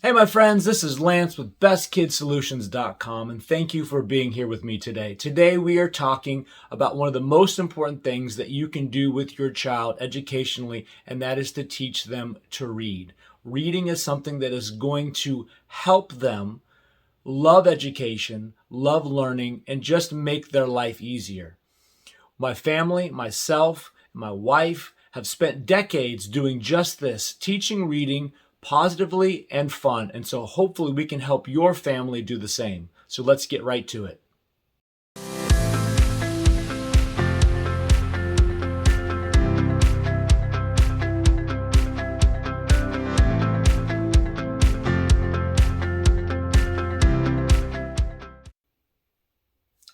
Hey, my friends, this is Lance with BestKidSolutions.com, and thank you for being here with me today. Today, we are talking about one of the most important things that you can do with your child educationally, and that is to teach them to read. Reading is something that is going to help them love education, love learning, and just make their life easier. My family, myself, my wife have spent decades doing just this, teaching reading positively and fun. And so hopefully we can help your family do the same. So let's get right to it.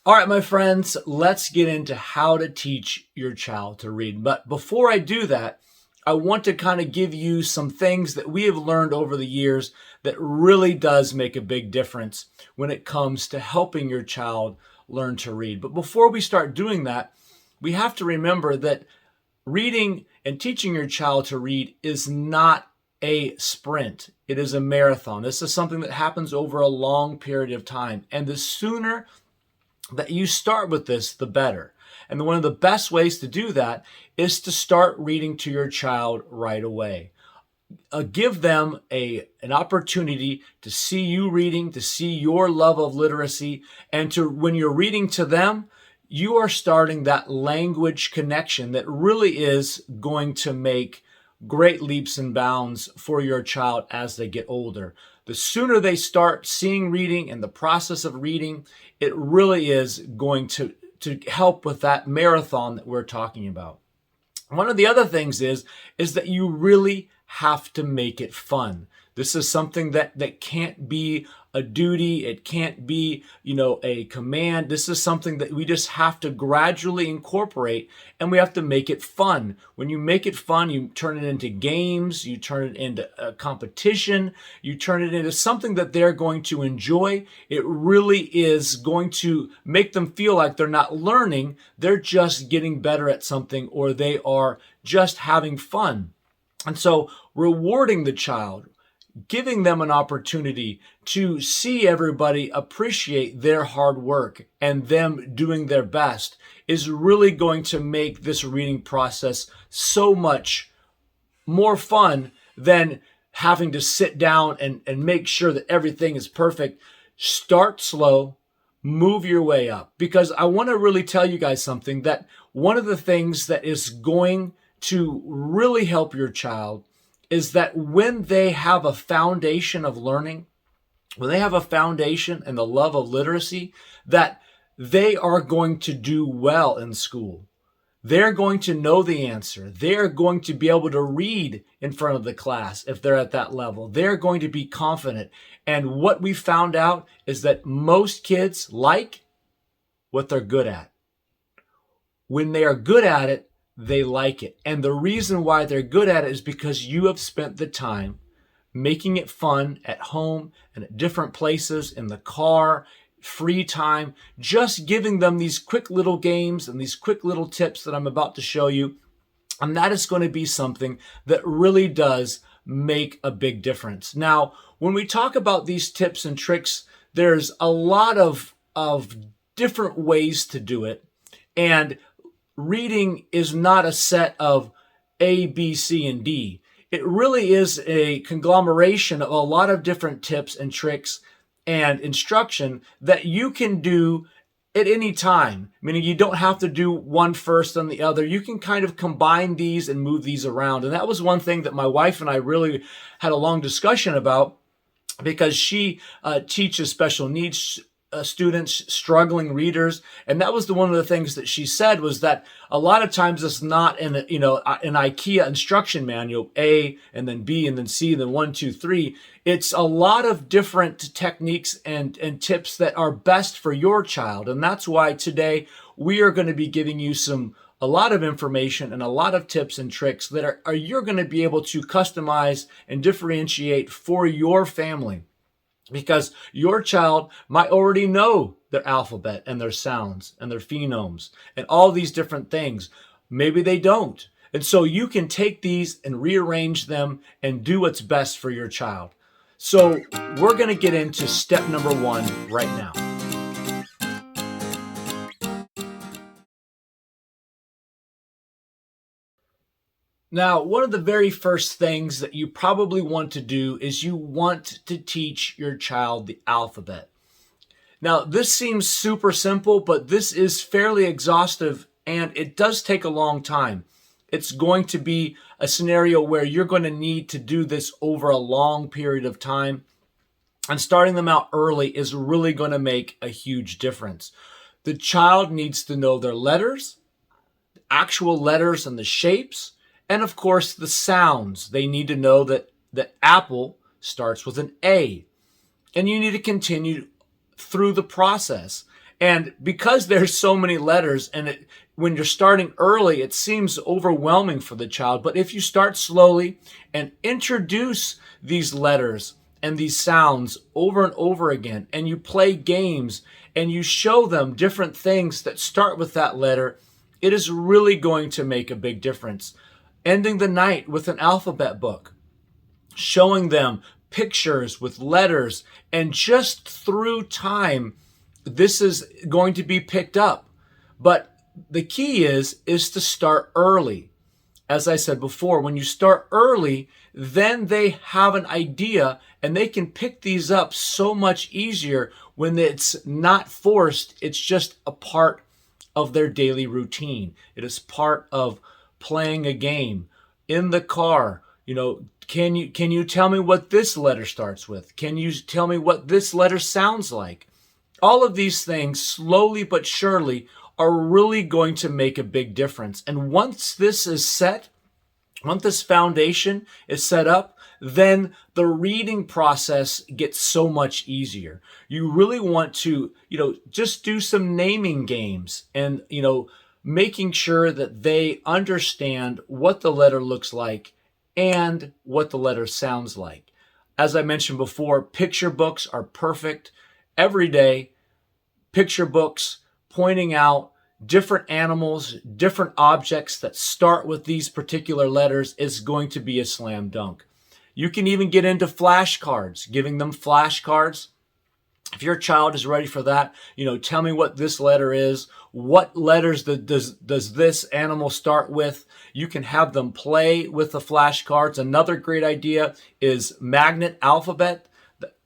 All right, my friends, let's get into how to teach your child to read. But before I do that, I want to kind of give you some things that we have learned over the years that really does make a big difference when it comes to helping your child learn to read. But before we start doing that, we have to remember that reading and teaching your child to read is not a sprint. It is a marathon. This is something that happens over a long period of time. And the sooner that you start with this, the better. And one of the best ways to do that is to start reading to your child right away. Give them an opportunity to see you reading, to see your love of literacy, and to when you're reading to them, you are starting that language connection that really is going to make great leaps and bounds for your child as they get older. The sooner they start seeing reading and the process of reading, it really is going to help with that marathon that we're talking about. One of the other things is that you really have to make it fun. This is something that can't be a duty. It can't be, a command. This is something that we just have to gradually incorporate, and we have to make it fun. When you make it fun, you turn it into games, you turn it into a competition, you turn it into something that they're going to enjoy. It really is going to make them feel like they're not learning, they're just getting better at something, or they are just having fun. And so rewarding the child, giving them an opportunity to see everybody appreciate their hard work and them doing their best is really going to make this reading process so much more fun than having to sit down and make sure that everything is perfect. Start slow, move your way up. Because I want to really tell you guys something, that one of the things that is going to really help your child is that when they have a foundation of learning, when they have a foundation and the love of literacy, that they are going to do well in school. They're going to know the answer. They're going to be able to read in front of the class if they're at that level. They're going to be confident. And what we found out is that most kids like what they're good at. When they are good at it, they like it. And the reason why they're good at it is because you have spent the time making it fun at home and at different places, in the car, free time, just giving them these quick little games and these quick little tips that I'm about to show you. And that is going to be something that really does make a big difference. Now, when we talk about these tips and tricks, there's a lot of different ways to do it. And reading is not a set of A, B, C, and D. It really is a conglomeration of a lot of different tips and tricks and instruction that you can do at any time. Meaning you don't have to do one first and the other. You can kind of combine these and move these around. And that was one thing that my wife and I really had a long discussion about, because she teaches special needs students, struggling readers, and that was one of the things that she said, was that a lot of times it's not in an IKEA instruction manual, A and then B and then C and then 1, 2, 3. It's a lot of different techniques and tips that are best for your child, and that's why today we are going to be giving you a lot of information and a lot of tips and tricks that are you're going to be able to customize and differentiate for your family. Because your child might already know their alphabet and their sounds and their phonemes and all these different things. Maybe they don't. And so you can take these and rearrange them and do what's best for your child. So we're going to get into step number 1 right now. Now, one of the very first things that you probably want to do is you want to teach your child the alphabet. Now, this seems super simple, but this is fairly exhaustive and it does take a long time. It's going to be a scenario where you're going to need to do this over a long period of time. And starting them out early is really going to make a huge difference. The child needs to know their letters, actual letters and the shapes, and of course the sounds. They need to know that the apple starts with an A. And you need to continue through the process. And because there's so many letters and when you're starting early, it seems overwhelming for the child. But if you start slowly and introduce these letters and these sounds over and over again, and you play games and you show them different things that start with that letter, it is really going to make a big difference. Ending the night with an alphabet book, showing them pictures with letters, and just through time, this is going to be picked up. But the key is to start early. As I said before, when you start early, then they have an idea and they can pick these up so much easier when it's not forced. It's just a part of their daily routine. It is part of playing a game in the car. Can you tell me what this letter starts with? Can you tell me what this letter sounds like? All of these things, slowly but surely, are really going to make a big difference. And once this is set, once this foundation is set up, then the reading process gets so much easier. You really want to, just do some naming games and, making sure that they understand what the letter looks like and what the letter sounds like. As I mentioned before, picture books are perfect. Every day, picture books pointing out different animals, different objects that start with these particular letters is going to be a slam dunk. You can even get into flashcards, giving them flashcards. If your child is ready for that, tell me what this letter is. What letters does this animal start with? You can have them play with the flashcards. Another great idea is magnet alphabet.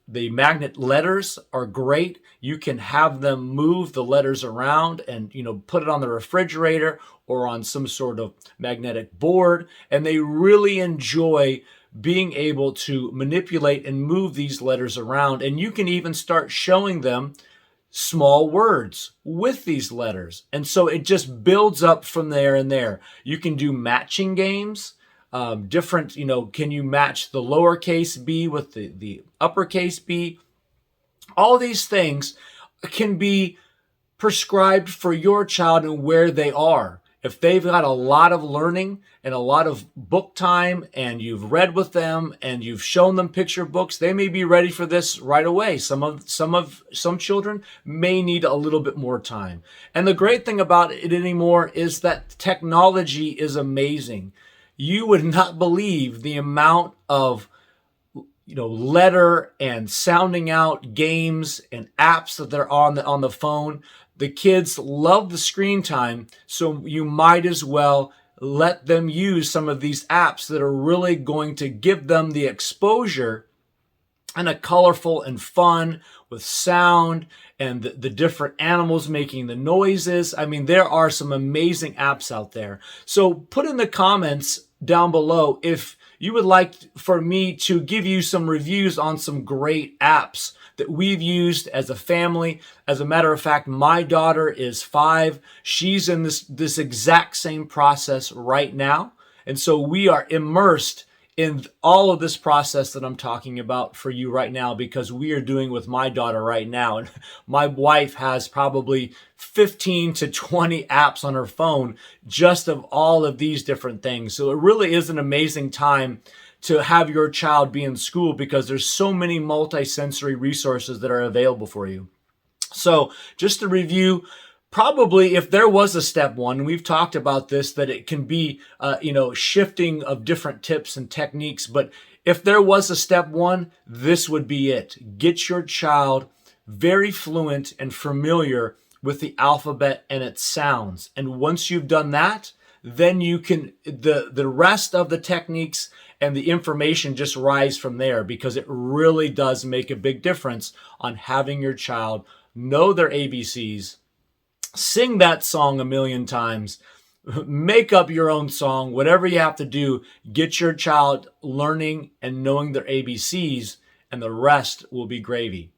The magnet letters are great. You can have them move the letters around and, put it on the refrigerator or on some sort of magnetic board. And they really enjoy being able to manipulate and move these letters around. And you can even start showing them small words with these letters. And so it just builds up from there and there. You can do matching games. Different, can you match the lowercase b with the uppercase b? All these things can be prescribed for your child and where they are. If they've got a lot of learning and a lot of book time and you've read with them and you've shown them picture books, they may be ready for this right away. Some children may need a little bit more time. And the great thing about it anymore is that technology is amazing. You would not believe the amount of letter and sounding out games and apps that they're on the phone. The kids love the screen time, so you might as well let them use some of these apps that are really going to give them the exposure and a colorful and fun with sound and the different animals making the noises. I mean, there are some amazing apps out there. So put in the comments down below if you would like for me to give you some reviews on some great apps that we've used as a family. As a matter of fact, my daughter is 5. She's in this exact same process right now. And so we are immersed in all of this process that I'm talking about for you right now, because we are doing with my daughter right now. And my wife has probably 15 to 20 apps on her phone just of all of these different things. So it really is an amazing time to have your child be in school because there's so many multi-sensory resources that are available for you. So just to review, Probably if there was a step one, we've talked about this, that it can be, shifting of different tips and techniques. But if there was a step one, this would be it. Get your child very fluent and familiar with the alphabet and its sounds. And once you've done that, then you can, the rest of the techniques and the information just rise from there, because it really does make a big difference on having your child know their ABCs, sing that song a million times, make up your own song, whatever you have to do, get your child learning and knowing their ABCs, and the rest will be gravy.